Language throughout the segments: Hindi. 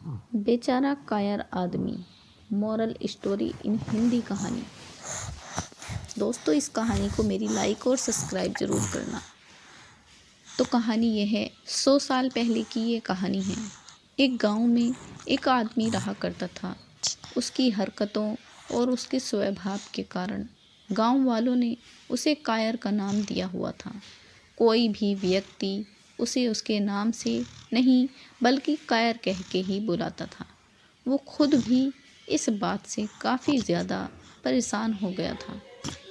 बेचारा कायर आदमी, मोरल स्टोरी इन हिंदी कहानी। दोस्तों, इस कहानी को मेरी लाइक और सब्सक्राइब ज़रूर करना। तो कहानी यह है, 100 साल पहले की ये कहानी है। एक गांव में एक आदमी रहा करता था। उसकी हरकतों और उसके स्वभाव के कारण गांव वालों ने उसे कायर का नाम दिया हुआ था। कोई भी व्यक्ति उसे उसके नाम से नहीं बल्कि कायर कह के ही बुलाता था। वो खुद भी इस बात से काफ़ी ज़्यादा परेशान हो गया था।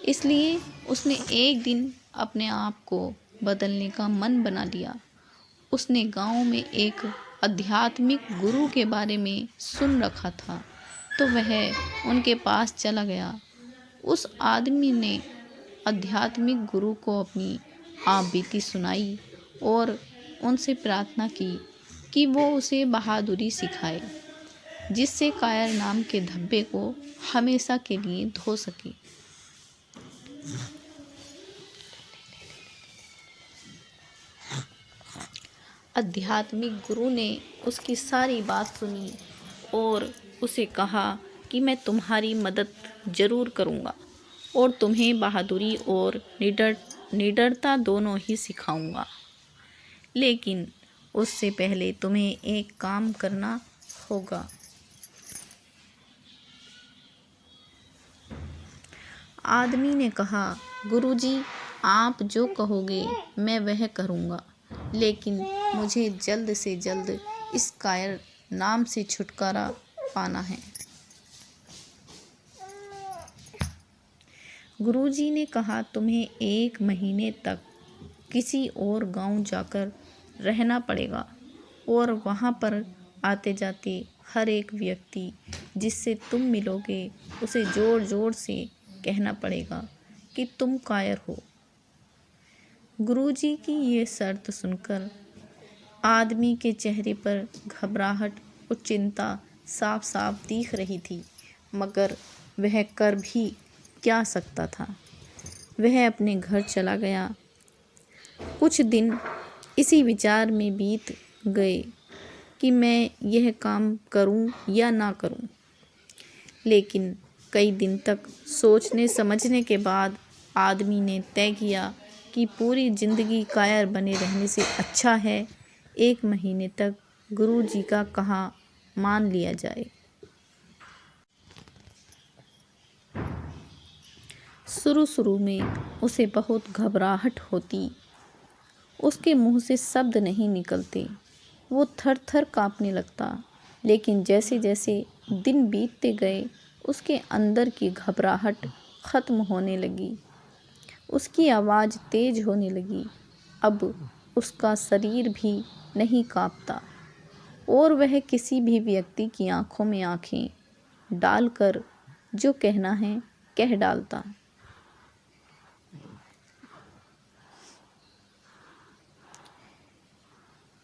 इसलिए उसने एक दिन अपने आप को बदलने का मन बना लिया। उसने गांव में एक आध्यात्मिक गुरु के बारे में सुन रखा था, तो वह उनके पास चला गया। उस आदमी ने आध्यात्मिक गुरु को अपनी आप बीती सुनाई और उनसे प्रार्थना की कि वो उसे बहादुरी सिखाए, जिससे कायर नाम के धब्बे को हमेशा के लिए धो सके। आध्यात्मिक गुरु ने उसकी सारी बात सुनी और उसे कहा कि मैं तुम्हारी मदद ज़रूर करूँगा और तुम्हें बहादुरी और निडरता दोनों ही सिखाऊंगा। लेकिन उससे पहले तुम्हें एक काम करना होगा। आदमी ने कहा, गुरुजी, आप जो कहोगे मैं वह करूँगा, लेकिन मुझे जल्द से जल्द इस कायर नाम से छुटकारा पाना है। गुरुजी ने कहा, तुम्हें 1 महीने तक किसी और गांव जाकर रहना पड़ेगा और वहां पर आते जाते हर एक व्यक्ति जिससे तुम मिलोगे उसे ज़ोर ज़ोर से कहना पड़ेगा कि तुम कायर हो। गुरुजी की ये शर्त सुनकर आदमी के चेहरे पर घबराहट और चिंता साफ साफ दिख रही थी, मगर वह कर भी क्या सकता था। वह अपने घर चला गया। कुछ दिन इसी विचार में बीत गए कि मैं यह काम करूं या ना करूं, लेकिन कई दिन तक सोचने समझने के बाद आदमी ने तय किया कि पूरी ज़िंदगी कायर बने रहने से अच्छा है 1 महीने तक गुरुजी का कहा मान लिया जाए। शुरू में उसे बहुत घबराहट होती, उसके मुंह से शब्द नहीं निकलते, वो थर थर काँपने लगता। लेकिन जैसे जैसे दिन बीतते गए उसके अंदर की घबराहट ख़त्म होने लगी, उसकी आवाज़ तेज होने लगी। अब उसका शरीर भी नहीं काँपता और वह किसी भी व्यक्ति की आंखों में आंखें डालकर जो कहना है कह डालता।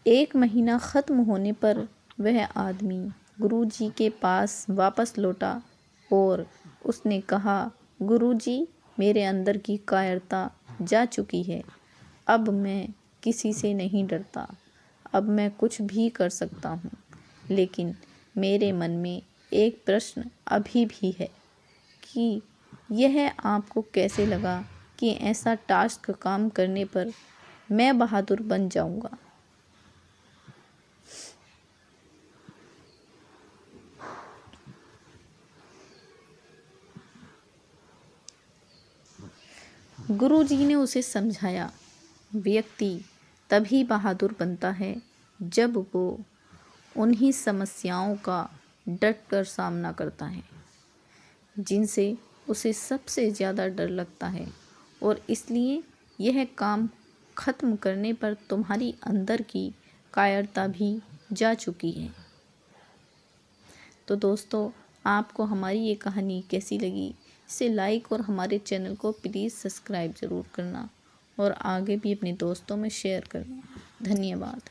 एक महीना ख़त्म होने पर वह आदमी गुरुजी के पास वापस लौटा और उसने कहा, गुरुजी, मेरे अंदर की कायरता जा चुकी है। अब मैं किसी से नहीं डरता। अब मैं कुछ भी कर सकता हूँ। लेकिन मेरे मन में एक प्रश्न अभी भी है कि यह आपको कैसे लगा कि ऐसा टास्क काम करने पर मैं बहादुर बन जाऊँगा। गुरुजी ने उसे समझाया, व्यक्ति तभी बहादुर बनता है जब वो उन्हीं समस्याओं का डट कर सामना करता है जिनसे उसे सबसे ज़्यादा डर लगता है, और इसलिए यह काम ख़त्म करने पर तुम्हारी अंदर की कायरता भी जा चुकी है। तो दोस्तों, आपको हमारी ये कहानी कैसी लगी, इसे लाइक और हमारे चैनल को प्लीज़ सब्सक्राइब ज़रूर करना और आगे भी अपने दोस्तों में शेयर करना। धन्यवाद।